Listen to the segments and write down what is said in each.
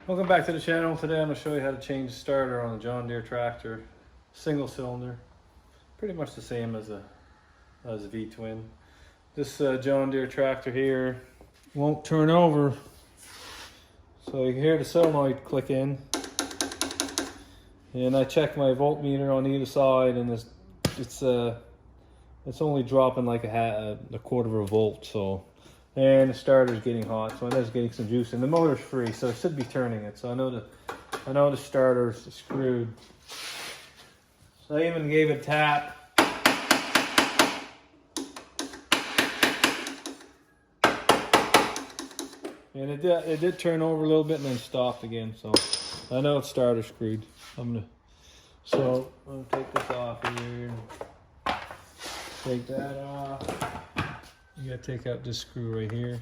Welcome back to the channel. Today I'm going to show you how to change the starter on a John Deere tractor. Single cylinder. Pretty much the same as a V-twin. This John Deere tractor here won't turn over. So you can hear the solenoid click in. And I checked my voltmeter on either side, and it's only dropping like a quarter of a volt. So, and the starter's getting hot, so I know it's getting some juice, and the motor's free, so it should be turning it. So I know the starter's screwed. So I even gave it a tap. And it did turn over a little bit and then stopped again. So I know it's starter screwed. I'm gonna take this off here. Take that off. You gotta take out this screw right here.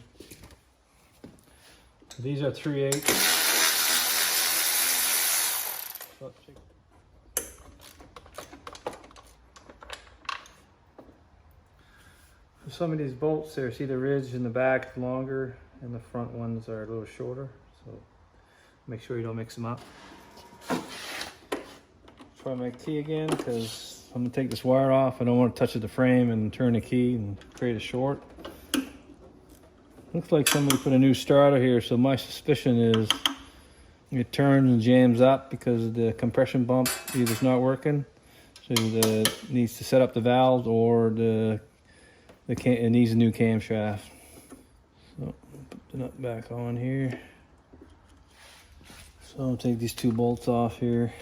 These are 3/8. Some of these bolts there, see the ridge in the back longer and the front ones are a little shorter. So make sure you don't mix them up. Try my key again, because I'm gonna take this wire off. I don't want to touch the frame and turn the key and create a short. Looks like somebody put a new starter here, so my suspicion is it turns and jams up because the compression bump either is not working, so it needs to set up the valves, or it needs a new camshaft. So put the nut back on here. So I'll take these two bolts off here.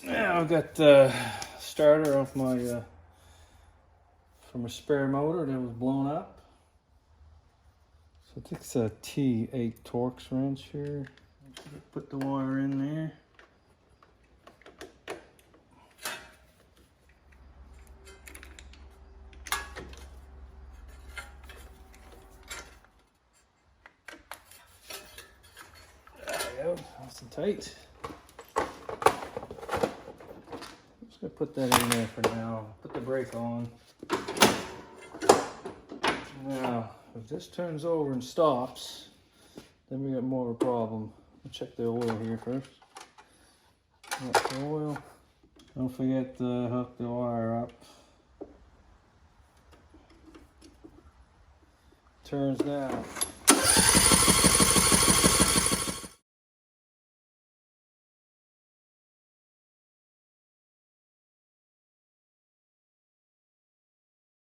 Now I've got the starter off my from a spare motor that was blown up. So I think it's a T8 Torx wrench here. Put the wire in there. There we go, nice and tight. I'm just gonna put that in there for now. Put the brake on. Now, if this turns over and stops, then we got more of a problem. I'll check the oil here first. Got the oil. Don't forget to hook the wire up. Turns now.